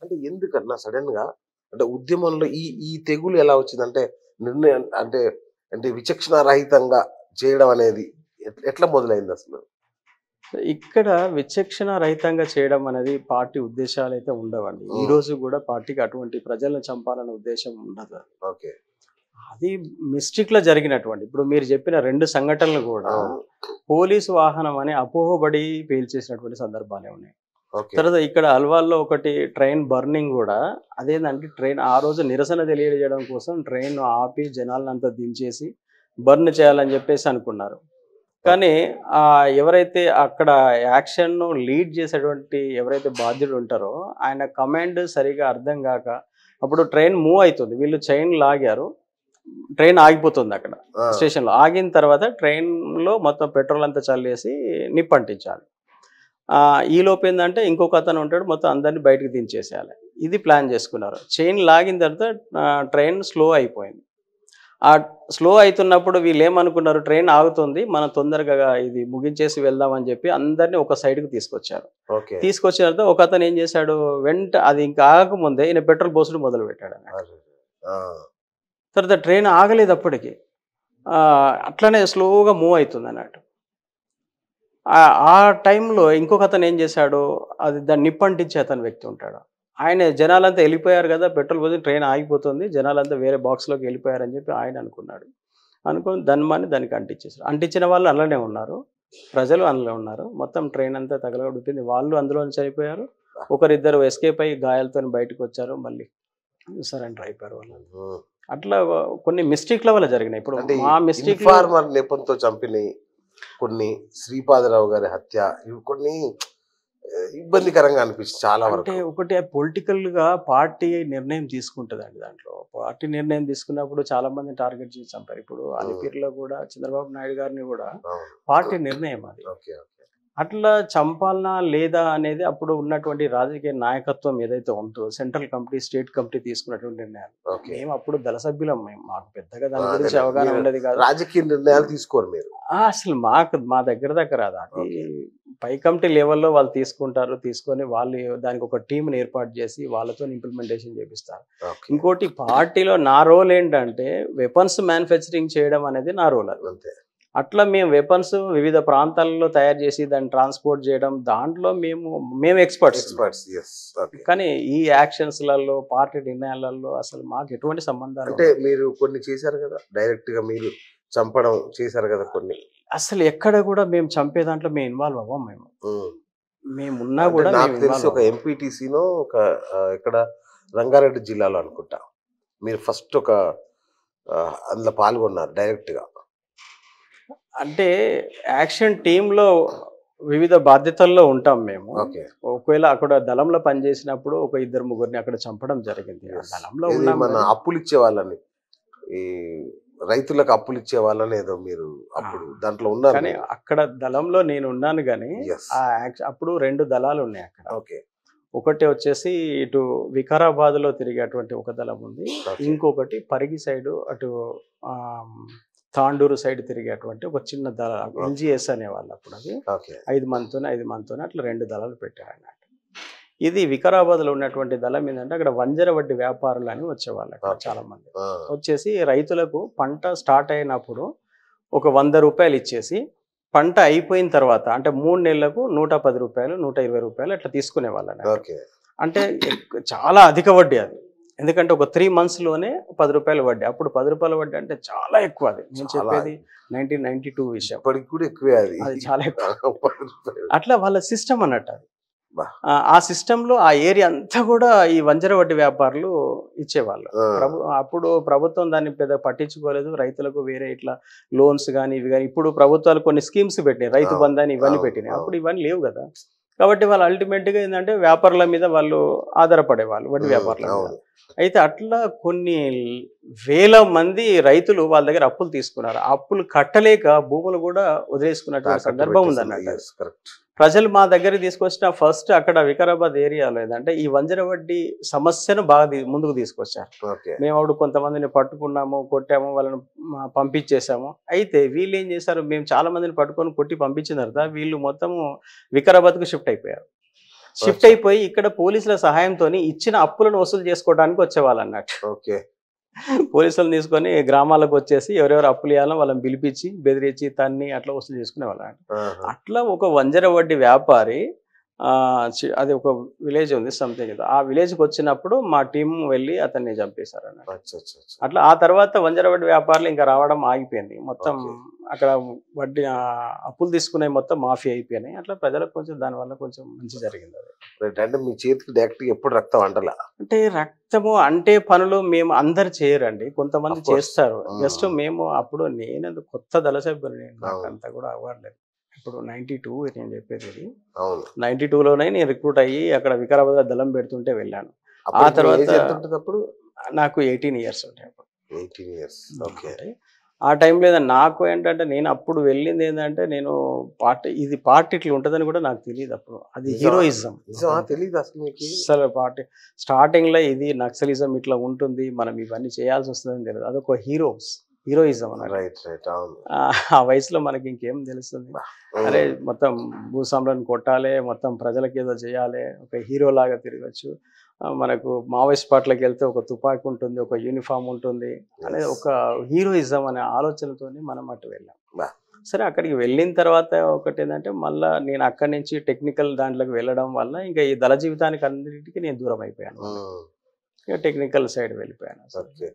అంటే ఎందుకన్నా సడెన్‌గా అంటే ఉద్యమంలో ఈ ఈ తెగులు ఎలా వచ్చిందంటే నిర్ణయం అంటే అంటే విచక్షణ రహితంగా చేయడం అనేది ఎట్లా మొదలైందసలు? ఇక్కడ విచక్షణ రహితంగా చేయడం అనేది పార్టీ ఉద్దేశాలైతే ఉండవండి. ఈ హ్మ్. రోజు గూడా పార్టీకి అటువంటి ప్రజలను చంపాలనే ఉద్దేశ్యం ఉండదు. ఓకే. అది మిస్టేక్‌లో జరిగినటువంటి ఇప్పుడు మీరు చెప్పిన 2 సంఘటనలు గూడా అవును. పోలీసు వాహనం అని అపోహబడి పేల్చేసినటువంటి సందర్భాలే ఉన్నాయి. ఓకే. తర్వాత ఇక్కడ అల్వాల్‌లో ఒకటి ట్రైన్ బర్నింగ్ గూడా అదేందంటే ట్రైన్ ఆ రోజు నిరసన తెలియజేయడం కోసం ట్రైన్ ఆపి జనాలనంతా దించేసి బర్న్ చేయాలని జెప్పేసి అనుకున్నారు. ఓకే. కానీ ఎవరైతే అక్కడ యాక్షన్‌ను లీడ్ చేసేటువంటి ఎవరైతే బాధ్యుడు ఉంటారో, ఆయన కమాండ్ సరిగ్గా అర్థం గాక, అప్పుడు ట్రైన్ మూవ్ అయితుంది. వీళ్ళు చైన్ లాగారు. ట్రైన్ ఆగిపోతుందక్కడ ఆ! స్టేషన్‌లో. ఆగిన తర్వాత ట్రైన్‌లో మొత్తం పెట్రోల్ అంతా చల్లేసి నిప్పంటించాలి. ఈలోపు ఏందంటే ఇంకొకతను ఉంటాడు. మొత్తం అందరిని బయటకి దించేసేయాలి. ఇది ప్లాన్ చేసుకున్నారు. చైన్ లాగిన తర్వాత ట్రైన్ స్లో అయిపోయింది. ఆ స్లో అయితున్నప్పుడు వీళ్ళేమనుకున్నారు ట్రైన్ ఆగుతుంది. మనం తొందరగా ఇది ముగించేసి వెళ్దామని చెప్పి అందరిని ఒక సైడ్‌కి తీసుకొచ్చారు. ఓకే. తీసుకొచ్చిన తర్వాత ఒకతను ఏం చేశాడు, అది ఇంకా ఆగకముందే ఈయన పెట్రోల్ పోసుడు మొదలుపెట్టాడన్నట్టు. అరెరే! ఆ! తర్వాత ట్రైన్ ఆగలేదు అప్పటికి. అట్లనే స్లోగా మూవ్ అయితుందన్నట్టు. ఆ టైంలో ఇంకొకతను ఏం చేశాడు, దాన్ని నిప్పంటించే అతను వ్యక్తి ఉంటాడు. ఆయన జనాలంతా ఎళ్ళిపోయారు గదా! పెట్రోల్ పోసి ట్రైన్ ఆగిపోతుంది. జనాలంతా వేరే బాక్స్‌లోకి ఎళ్ళిపోయారని చెప్పి ఆయన అనుకున్నాడు. అనుకోని ధన్మని దానికి అంటించేసారు. అంటించిన వాళ్ళు అందులోనే ఉన్నారు. ప్రజలు అందులో ఉన్నారు. మొత్తం ట్రైన్ అంతా తగలబడిపోయింది. వాళ్ళు అందులోనే చనిపోయారు. ఒకరిద్దరు ఎస్కేప్ అయ్యి గాయాలతోని బయటకొచ్చారు. మళ్ళీ సరెండర్ అయిపోయారు వాళ్ళు. హ్మ్. అట్లా కొన్ని మిస్టేక్‌ల వల్ల జరిగినాయి. ఇప్పుడు అంటే మా మిస్టేక్‌లు ఇన్ఫార్మర్ నెపంతో చంపినయి కొన్ని 'శ్రీపాదరావు' గారి హత్య ఇవి కొన్ని ఇబ్బందికరంగా అనిపించింది చాలా అంటే వరకు. ఒకటి పొలిటికల్‌గా పార్టీ నిర్ణయం తీసుకుంటదండి దాంట్లో. పార్టీ నిర్ణయం తీసుకున్నప్పుడు చాలా మందిని టార్గెట్ చేసి చంపారు. ఇప్పుడు హ్మ్. అలిపిరిలో గూడా చంద్రబాబు నాయుడు గారిని గూడా అవును. పార్టీ నిర్ణయం అది. ఓకే. ఓకే. అట్లా చంపాలనా లేదా అనేది అప్పుడు ఉన్నటువంటి రాజకీయ నాయకత్వం ఏదైతే ఉందో సెంట్రల్ కమిటీ, స్టేట్ కమిటీ తీసుకున్నటువంటి నిర్ణయాలు. ఓకే. మేము అప్పుడు దళ సభ్యులం మేము. మాకు పెద్దగా దాని గురించి అదేలే. అవగాహన మీరు ఉండేది కాదు. రాజకీయ నిర్ణయాలు తీసుకోరు మీరు. అసలు మా దగ్గర రాదు. అది ఓకే. పై కమిటీ లెవెల్‌లో వాళ్ళు తీసుకుంటారు. తీసుకొని వాళ్ళు దానికి ఒక టీమ్‌ని ఏర్పాటు చేసి వాళ్ళతోని ఇంప్లిమెంటేషన్ చేపిస్తారు. ఓకే. ఇంకోటి పార్టీలో నా రోల్ ఏంటంటే వెపన్స్ మ్యానుఫ్యాక్చరింగ్ చేయడం అనేది నా రోల్ అది. అంతే. అట్లా మేము వెపన్స్ వివిధ ప్రాంతాలలో తయారు చేసి దాన్ని ట్రాన్స్‌పోర్ట్ చేయడం దాంట్లో మేము ఎక్స్‌పర్ట్స్. ఎక్స్‌పర్ట్స్. యెస్. ఓకే. కానీ ఈ యాక్షన్స్‌లలో పార్టీ నిర్ణయాలలో అసలు మాకు ఎటువంటి సంబంధాలు అంటే ఉండవు. మీరు కొన్ని చేశారు గదా! డైరెక్ట్‌గా మీరు చంపడం చేశారు గదా కొన్ని. అసలు ఎక్కడ కూడా మేము చంపే దాంట్లో మేము ఇన్వాల్వ్ అవ్వం మేము. హ్మ్. మేమున్నా అంటే కూడా నాకు మేము తెలిసి ఇన్వాల్వ్ ఒక అవ్వం. ఎంపీటీసీనో ఒక ఎక్కడ రంగారెడ్డి జిల్లాలో అనుకుంటా. మీరు ఫస్ట్ ఒక అందులో పాల్గొన్నారు డైరెక్ట్‌గా. అంటే యాక్షన్ టీమ్‌లో వివిధ బాధ్యతల్లో ఉంటాం మేము. ఓకే. ఒకవేళ అక్కడ దళంలో పనిచేసినప్పుడు ఒక ఇద్దరు ముగ్గురిని అక్కడ చంపడం జరిగింది. ఆ యెస్. దళంలో ఏది ఉన్నాం మన గానీ అప్పులిచ్చే వాళ్ళని. ఈ రైతులకు అప్పులిచ్చే వాళ్ళని ఏదో మీరు ఆ! అప్పుడు దాంట్లో ఉన్నారు కానీ మీరు. అక్కడ దళంలో నేనున్నాను గానీ, యెస్. అప్పుడు 2 దళాలున్నాయి అక్కడ. ఓకే. ఒకటి వచ్చేసి ఇటు వికారాబాద్‌లో తిరిగేటువంటి ఒక దళం ఉంది. ఓకే. ఇంకొకటి పరిగి సైడు అటు ఆహ్, తాండూరు సైడ్ తిరిగేటువంటి ఒక చిన్న ఓకే. ఎల్‌జీఎస్ అనేవాళ్ళు అప్పుడది. ఓకే. 5 మందితోని అట్లా 2 దళాలు పెట్టారన్నట్టు. ఇది వికారాబాద్‌లో ఉన్నటువంటి దళం ఏందంటే అక్కడ వంజర వడ్డీ వ్యాపారులని వచ్చేవాళ్ళు అక్కడ ఓకే. చాలామంది. ఆ! వచ్చేసి రైతులకు పంట స్టార్ట్ అయినప్పుడు ఒక రూ. 100 ఇచ్చేసి, పంట అయిపోయిన తర్వాత అంటే 3 నెలలకు రూ. 110, రూ. 120 అట్లా తీసుకునేవాళ్ళన్నట్టు. ఓకే. అంటే చాలా అధిక వడ్డీ అది. ఎందుకంటే ఒక 3 మంత్స్‌లోనే రూ. 10 వడ్డీ. అప్పుడు రూ. 10 వడ్డీ అంటే చాలా ఎక్కువ అది. నేను చాలా చెప్పేది 1992 విషయం. ఇప్పటికి కూడా ఎక్కువే అది. అది చాలా ఎక్కువ. రూ. అట్లా వాళ్ళ సిస్టమ్ అన్నట్టు అది. అబ్బా! ఆ సిస్టమ్‌లో ఆ ఏరియా అంతా గూడా ఈ వంజర వడ్డీ వ్యాపారులు ఇచ్చేవాళ్ళు. ఆ! అప్పుడు ప్రభుత్వం దాన్ని పెద్దగా పట్టించుకోలేదు. రైతులకు వేరే ఇట్లా లోన్స్ గాని, ఇవి గాని ఇప్పుడు ప్రభుత్వాలు కొన్ని స్కీమ్స్ పెట్టినాయి. రైతు అవును. బంధు అని ఇవన్నీ అవును. పెట్టినాయి. అప్పుడు అవును. ఇవన్నీ లేవు గదా! కాబట్టి వాళ్ళు అల్టిమేట్‌గా ఏందంటే వ్యాపారుల మీద వాళ్ళు ఆధారపడేవాళ్ళు. వడ్డీ హ్మ్. వ్యాపారుల మీద. అవును. అయితే అట్లా కొన్ని వేల మంది రైతులు వాళ్ళ దగ్గర అప్పులు తీసుకున్నారు. ఆ అప్పులు కట్టలేక భూములు గూడా వదిలేసుకున్నటువంటి తాకట్టు సందర్భం పెట్టేసింది. ఉందన్నట్టు అది. యెస్. కరెక్ట్. ప్రజలు మా దగ్గరికి తీసుకొచ్చిన ఫస్ట్ అక్కడ వికారాబాద్ ఏరియాలో ఏదంటే ఈ వంజర వడ్డీ సమస్యను బాగా ముందుకు తీసుకొచ్చారు. ఓకే. మేము అప్పుడు కొంతమందిని పట్టుకున్నాము, కొట్టాము, వాళ్ళని పంపించేసాము. అయితే వీళ్ళేం చేశారు, మేము చాలా మందిని పట్టుకొని కొట్టి పంపించిన తర్వాత వీళ్ళు మొత్తము వికారాబాద్‌కు షిఫ్ట్ అయిపోయారు. షిఫ్ట్ అయిపోయి ఇక్కడ పోలీసుల సహాయంతో ఇచ్చిన అప్పులను వసూలు చేసుకోవడానికి వచ్చేవాళ్ళు అన్నట్టు. ఓకే. పోలీసులను తీసుకొని గ్రామాలకు వచ్చేసి ఎవరెవరు అప్పులు ఇవ్వాలో వాళ్ళని పిలిపించి బెదిరించి తన్ని అట్లా వసూలు చేసుకునేవాళ్ళు. ఆహా. అట్లా ఒక వంజర వడ్డీ వ్యాపారి అది ఒక విలేజ్ ఉంది సంథింగ్ ఏదో, ఆ విలేజ్కి వచ్చినప్పుడు మా టీం వెళ్ళి అతన్ని చంపేశారు అన్నట్టు. అచ్చా, అచ్చా, అచ్చా. అట్లా ఆ తర్వాత వంజర వడ్డీ వ్యాపారులు ఇంకా రావడం ఆగిపోయింది మొత్తం. ఓకే. అక్కడ వడ్డీ అప్పులు తీసుకునే మొత్తం మాఫీ అయిపోయినాయి. అట్లా ప్రజలకు కొంచెం దానివల్ల కొంచెం మంచి జరిగింది అది. రైట్. అంటే మీ చేతికి డైరెక్ట్ ఎప్పుడు రక్తం అంటలా? అంటే రక్తము అంటే పనులు మేము అందరు చేయరండి, కొంతమంది Of course. చేస్తారు. జస్ట్ మేము అప్పుడు నేను కొత్త దళ సభ్యులు, నాకు అవును. అంతా కూడా అవ్వట్లేదు. ఇప్పుడు 92 నేను చెప్పేది ఇది. అవును. 92లోనే నేను రిక్రూట్ అయ్యి అక్కడ వికారాబాద్ దళం పెడుతుంటే వెళ్ళాను. అప్పుడు మీ తర్వాత ఏజ్ ఎంత ఉంటుంది అప్పుడు? నాకు 18 ఇయర్స్ ఉంటాయి అప్పుడు. 18 ఇయర్స్. ఓకే. ఉంటాయి. ఆ టైంలో నాకు ఏంటంటే నేను అప్పుడు వెళ్ళింది ఏంటంటే నేను ఇది పార్టీ ఇట్లా ఉంటుందని కూడా నాకు తెలియదు అప్పుడు. అది నిజమా? హీరోయిజం. నిజమా? తెలీదు అసలు మీకు? అసలు పార్టీ స్టార్టింగ్లో ఇది నక్సలిజం ఇట్లా ఉంటుంది, మనం ఇవన్నీ చేయాల్సి వస్తుందని తెలియదు. అదొక హీరోయిజం అన్నమాట. Right, right. అవును. ఆ వయసులో మనకి ఇంకేం తెలుస్తుంది? అరే మొత్తం భూస్వాములను కొట్టాలి, మొత్తం ప్రజలకి ఏదో చేయాలి, ఒక హీరో లాగా తిరగచ్చు, మనకు మావోయిస్ట్ పార్టీలకు వెళ్తే ఒక తుపాకీ ఉంటుంది, ఒక యూనిఫామ్ ఉంటుంది అనేది ఒక హీరోయిజం అనే ఆలోచనతోని మనం అటు వెళ్ళాం. సరే అక్కడికి వెళ్ళిన తర్వాత ఒకటి ఏంటంటే మళ్ళీ నేను అక్కడి నుంచి టెక్నికల్ దాంట్లోకి వెళ్ళడం వల్ల ఇంకా ఈ దళ జీవితానికి అన్నిటికీ నేను దూరం అయిపోయాను. ఇక టెక్నికల్ సైడ్ వెళ్ళిపోయాను. ఓకే.